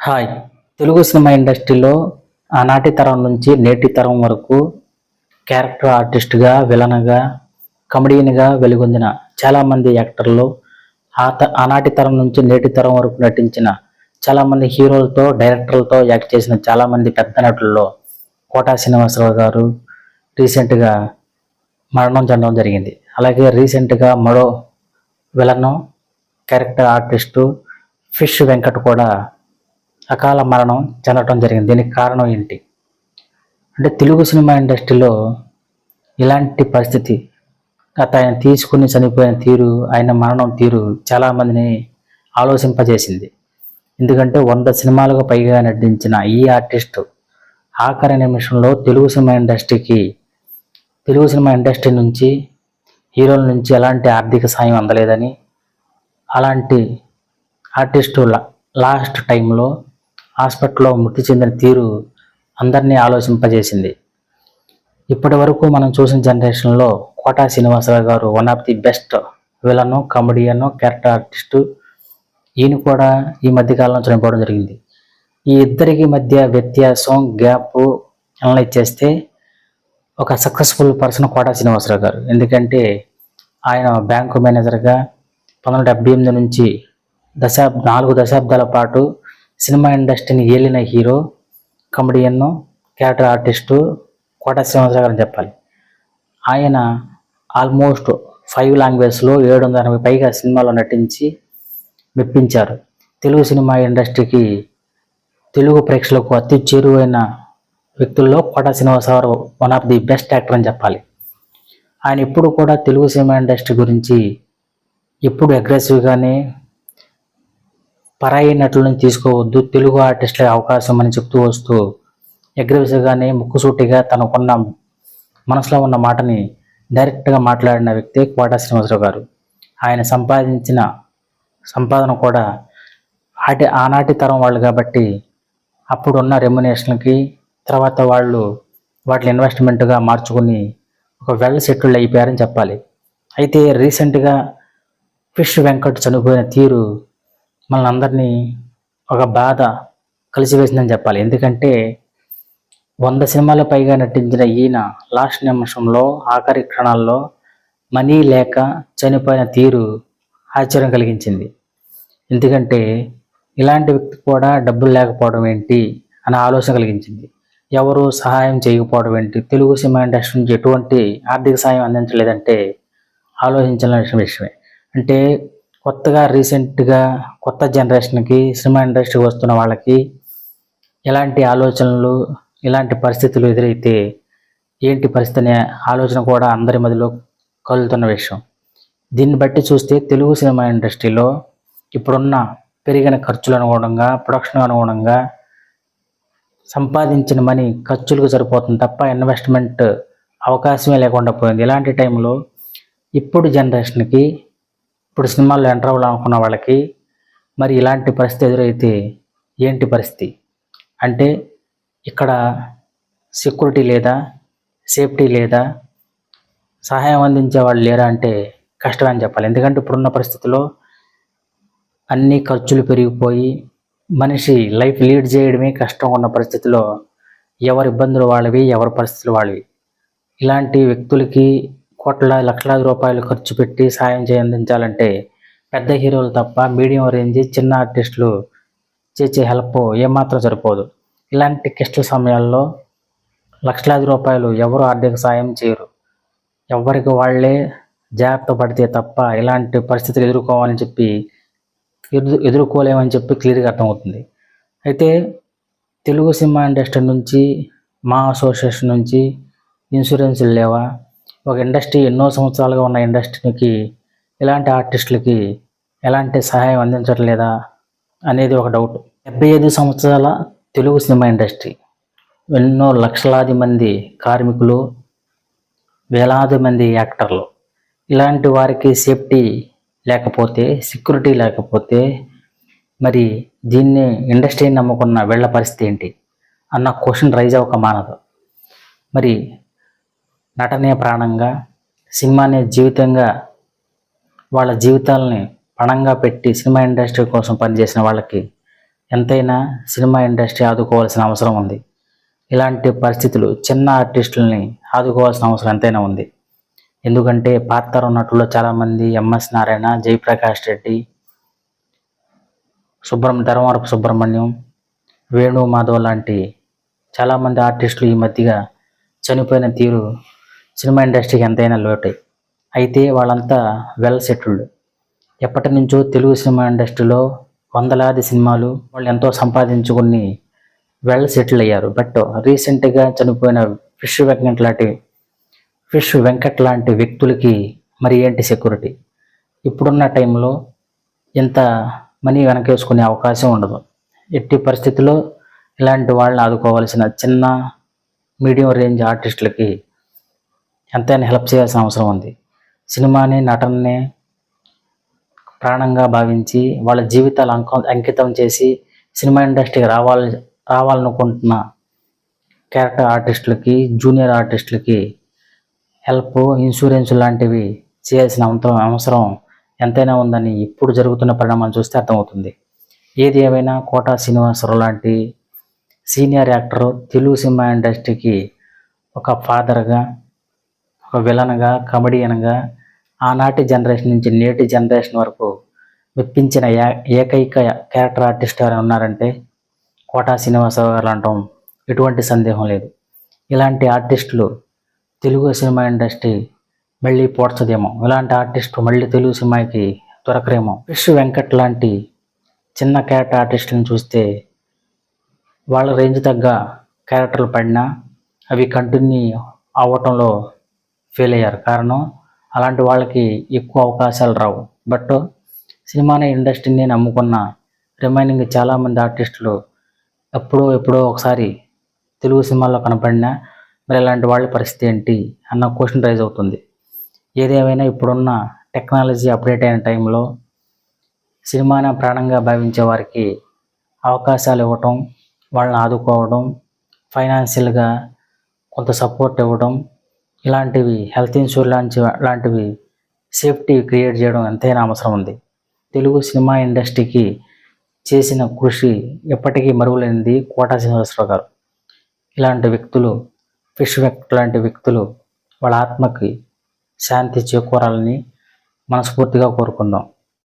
Hi. Telugu cinema ఇండస్ట్రీలో ఆనాటి తరం నుంచి నేటి తరం వరకు క్యారెక్టర్ ఆర్టిస్ట్గా, విలన్గా, కమెడియన్గా వెలుగొందిన చాలామంది యాక్టర్లు, ఆనాటి తరం నుంచి నేటి తరం వరకు నటించిన చాలామంది హీరోలతో, డైరెక్టర్లతో యాక్ట్ చేసిన చాలామంది పెద్ద నటుల్లో కోటా శ్రీనివాసరావు గారు రీసెంట్గా మరణం చెందడం జరిగింది. అలాగే రీసెంట్గా మరో villain, character artist fish Venkat కూడా అకాల మరణం చెందడం జరిగింది. దీనికి కారణం ఏంటి అంటే తెలుగు సినిమా ఇండస్ట్రీలో ఇలాంటి పరిస్థితి, ఆయన తీసుకుని చనిపోయిన తీరు, ఆయన మరణం తీరు చాలామందిని ఆలోచింపజేసింది. ఎందుకంటే 100 సినిమాలకు పైగా నటించిన ఈ ఆర్టిస్టు ఆఖరి నిమిషంలో తెలుగు సినిమా ఇండస్ట్రీ నుంచి, హీరోల నుంచి ఎలాంటి ఆర్థిక సాయం అందలేదని, అలాంటి ఆర్టిస్టు లాస్ట్ టైంలో హాస్పిటల్లో మృతి చెందిన తీరు అందరినీ ఆలోచింపజేసింది. ఇప్పటి వరకు మనం చూసిన జనరేషన్లో కోటా శ్రీనివాసరావు గారు one of the best villain, comedian, character artist. ఈయన కూడా ఈ మధ్యకాలంలో చనిపోవడం జరిగింది. ఈ ఇద్దరికి మధ్య వ్యత్యాసం, గ్యాప్ అనలైజ్ చేస్తే ఒక సక్సెస్ఫుల్ పర్సన్ కోటా శ్రీనివాసరావు గారు. ఎందుకంటే ఆయన బ్యాంకు మేనేజర్గా 1978 నుంచి 4 దశాబ్దాల పాటు సినిమా ఇండస్ట్రీని ఏలిన hero, comedian, character artist Kota Srinivasa Rao గారు అని చెప్పాలి. ఆయన ఆల్మోస్ట్ 5 లాంగ్వేజ్లో 780 పైగా సినిమాలో నటించి మెప్పించారు. తెలుగు సినిమా ఇండస్ట్రీకి, తెలుగు ప్రేక్షకులకు అతి చేరువైన వ్యక్తుల్లో Kota Srinivasa Rao one of the best actor అని చెప్పాలి. ఆయన ఎప్పుడు కూడా తెలుగు సినిమా ఇండస్ట్రీ గురించి ఎప్పుడు అగ్రెసివ్గానే పరాయి నటులను తీసుకోవద్దు, తెలుగు ఆర్టిస్టులకు అవకాశం అని చెప్తూ వస్తూ అగ్రెసివ్గానే ముక్కుసూటిగా తనకున్న మనసులో ఉన్న మాటని డైరెక్ట్గా మాట్లాడిన వ్యక్తి కోటా శ్రీనివాసరావు గారు. ఆయన సంపాదించిన సంపాదన కూడా ఆనాటి తరం వాళ్ళు కాబట్టి అప్పుడున్న రెమ్యునేషన్కి తర్వాత వాళ్ళు వాటిని ఇన్వెస్ట్మెంట్గా మార్చుకుని ఒక వెల్ సెటిల్డ్ అయిపోయారని చెప్పాలి. అయితే రీసెంట్గా ఫిష్ వెంకట్ చనిపోయిన తీరు మనల్ని అందరినీ ఒక బాధ కలిసివేసిందని చెప్పాలి. ఎందుకంటే 100 సినిమాల పైగా నటించిన ఈయన లాస్ట్ నిమిషంలో, ఆఖరి క్షణాల్లో మనీ లేక చనిపోయిన తీరు ఆశ్చర్యం కలిగించింది. ఎందుకంటే ఇలాంటి వ్యక్తి కూడా డబ్బులు లేకపోవడం ఏంటి అనే ఆలోచన కలిగించింది. ఎవరు సహాయం చేయకపోవడం ఏంటి, తెలుగు సినిమా ఇండస్ట్రీ నుంచి ఎటువంటి ఆర్థిక సాయం అందించలేదంటే ఆలోచించాల్సిన విషయమే. అంటే కొత్తగా రీసెంట్గా కొత్త జనరేషన్కి సినిమా ఇండస్ట్రీకి వస్తున్న వాళ్ళకి ఎలాంటి ఆలోచనలు, ఇలాంటి పరిస్థితులు ఎదురైతే ఏంటి పరిస్థితి అనే ఆలోచన కూడా అందరి మధ్యలో కలుగుతున్న విషయం. దీన్ని బట్టి చూస్తే తెలుగు సినిమా ఇండస్ట్రీలో ఇప్పుడున్న పెరిగిన ఖర్చులు అనుగుణంగా, ప్రొడక్షన్ అనుగుణంగా సంపాదించిన మనీ ఖర్చులకు సరిపోతుంది తప్ప ఇన్వెస్ట్మెంట్ అవకాశమే లేకుండా పోయింది. ఇలాంటి టైంలో ఇప్పుడు జనరేషన్కి, ఇప్పుడు సినిమాల్లో ఎంటర్ అవ్వాలనుకున్న వాళ్ళకి మరి ఇలాంటి పరిస్థితి ఎదురైతే ఏంటి పరిస్థితి అంటే, ఇక్కడ సెక్యూరిటీ లేదా, సేఫ్టీ లేదా, సహాయం అందించే వాళ్ళు లేరా అంటే కష్టమే అని చెప్పాలి. ఎందుకంటే ఇప్పుడున్న పరిస్థితుల్లో అన్ని ఖర్చులు పెరిగిపోయి మనిషి లైఫ్ లీడ్ చేయడమే కష్టం ఉన్న పరిస్థితిలో ఎవరి ఇబ్బందులు వాళ్ళవి, ఎవరి పరిస్థితులు వాళ్ళవి. ఇలాంటి వ్యక్తులకి లక్షలాది రూపాయలు ఖర్చు పెట్టి సాయం అందించాలంటే పెద్ద హీరోలు తప్ప మీడియం రేంజ్ చిన్న ఆర్టిస్టులు చేసే హెల్ప్ ఏమాత్రం సరిపోదు. ఇలాంటి క్లిష్ట సమయాల్లో లక్షలాది రూపాయలు ఎవరు ఆర్థిక సాయం చేయరు. ఎవరికి వాళ్ళే జాగ్రత్త పడితే తప్ప ఇలాంటి పరిస్థితులు ఎదుర్కోలేమని చెప్పి క్లియర్గా అర్థమవుతుంది. అయితే తెలుగు సినిమా ఇండస్ట్రీ నుంచి, మా అసోసియేషన్ నుంచి ఇన్సూరెన్స్లు లేవా, ఒక ఇండస్ట్రీ ఎన్నో సంవత్సరాలుగా ఉన్న ఇండస్ట్రీకి ఇలాంటి ఆర్టిస్టులకి ఎలాంటి సహాయం అందించట్లేదా అనేది ఒక డౌట్. 75 సంవత్సరాల తెలుగు సినిమా ఇండస్ట్రీ, ఎన్నో లక్షలాది మంది కార్మికులు, వేలాది మంది యాక్టర్లు, ఇలాంటి వారికి సేఫ్టీ లేకపోతే, సెక్యూరిటీ లేకపోతే మరి దీన్ని ఇండస్ట్రీని నమ్ముకున్న వీళ్ళ పరిస్థితి ఏంటి అన్న క్వశ్చన్ రైజ్ అవ్వక మానదు. మరి నటనే ప్రాణంగా, సినిమానే జీవితంగా, వాళ్ళ జీవితాలని పణంగా పెట్టి సినిమా ఇండస్ట్రీ కోసం పనిచేసిన వాళ్ళకి ఎంతైనా సినిమా ఇండస్ట్రీ ఆదుకోవాల్సిన అవసరం ఉంది. ఇలాంటి పరిస్థితులు చిన్న ఆర్టిస్టులని ఆదుకోవాల్సిన అవసరం ఎంతైనా ఉంది. ఎందుకంటే పాత నటుల్లో చాలామంది ఎంఎస్ నారాయణ, జయప్రకాష్ రెడ్డి, ధర్మవరపు సుబ్రహ్మణ్యం, వేణు మాధవ్ లాంటి చాలామంది ఆర్టిస్టులు ఈ మధ్యగా చనిపోయిన తీరు సినిమా ఇండస్ట్రీకి ఎంతైనా లోటే. అయితే వాళ్ళంతా వెల్ సెటిల్డ్. ఎప్పటి నుంచో తెలుగు సినిమా ఇండస్ట్రీలో వందలాది సినిమాలు వాళ్ళు ఎంతో సంపాదించుకుని వెల్ సెటిల్ అయ్యారు. బట్ రీసెంట్గా చనిపోయిన ఫిష్ వెంకట్ లాంటి వ్యక్తులకి మరి ఏంటి సెక్యూరిటీ? ఇప్పుడున్న టైంలో ఇంత మనీ వెనకేసుకునే అవకాశం ఉండదు. ఎట్టి పరిస్థితుల్లో ఇలాంటి వాళ్ళని ఆదుకోవాల్సిన చిన్న మీడియం రేంజ్ ఆర్టిస్టులకి ఎంతైనా హెల్ప్ చేయాల్సిన అవసరం ఉంది. సినిమాని, నటనని ప్రాణంగా భావించి వాళ్ళ జీవితాలు అంకితం చేసి సినిమా ఇండస్ట్రీకి రావాలనుకుంటున్న క్యారెక్టర్ ఆర్టిస్టులకి, జూనియర్ ఆర్టిస్టులకి హెల్ప్, ఇన్సూరెన్స్ లాంటివి చేయాల్సిన అవసరం ఎంతైనా ఉందని ఇప్పుడు జరుగుతున్న పరిణామాలు చూస్తే అర్థమవుతుంది. ఏది ఏమైనా కోటా శ్రీనివాసరావు లాంటి సీనియర్ యాక్టర్ తెలుగు సినిమా ఇండస్ట్రీకి ఒక ఫాదర్గా, ఒక విలన్గా, కమెడియన్గా ఆనాటి జనరేషన్ నుంచి నేటి జనరేషన్ వరకు మెప్పించిన ఏకైక క్యారెక్టర్ ఆర్టిస్ట్ ఎవరైనా ఉన్నారంటే కోటా శ్రీనివాసరావు గారు అంటాం, ఎటువంటి సందేహం లేదు. ఇలాంటి ఆర్టిస్టులు తెలుగు సినిమా ఇండస్ట్రీ మళ్ళీ పోడ్చదేమో, ఇలాంటి ఆర్టిస్టు మళ్ళీ తెలుగు సినిమాకి దొరకరేమో. ఫిష్ వెంకట్ లాంటి చిన్న క్యారెక్టర్ ఆర్టిస్టులను చూస్తే వాళ్ళ రేంజ్ తగ్గ క్యారెక్టర్లు పడినా అవి కంటిన్యూ అవ్వటంలో ఫెయిల్ అయ్యారు. కారణం అలాంటి వాళ్ళకి ఎక్కువ అవకాశాలు రావు. బట్ సినిమాని ఇండస్ట్రీని నమ్ముకున్న రిమైనింగ్ చాలామంది ఆర్టిస్టులు ఎప్పుడో ఒకసారి తెలుగు సినిమాల్లో కనపడినా మరి ఇలాంటి వాళ్ళ పరిస్థితి ఏంటి అన్న క్వశ్చన్ రైజ్ అవుతుంది. ఏదేమైనా ఇప్పుడున్న టెక్నాలజీ అప్డేట్ అయిన టైంలో సినిమాని ప్రాణంగా భావించే వారికి అవకాశాలు ఇవ్వటం, వాళ్ళని ఆదుకోవడం, ఫైనాన్షియల్గా కొంత సపోర్ట్ ఇవ్వడం, ఇలాంటివి హెల్త్ ఇన్సూరెన్స్ లాంటివి సేఫ్టీ క్రియేట్ చేయడం ఎంతైనా అవసరం ఉంది. తెలుగు సినిమా ఇండస్ట్రీకి చేసిన కృషి ఎప్పటికీ మరువలేనిది కోటా శ్రీనివాసరావు గారు. ఇలాంటి వ్యక్తులు, ఫిష్ వెంకట్ లాంటి వ్యక్తులు వాళ్ళ ఆత్మకి శాంతి చేకూరాలని మనస్ఫూర్తిగా కోరుకుందాం.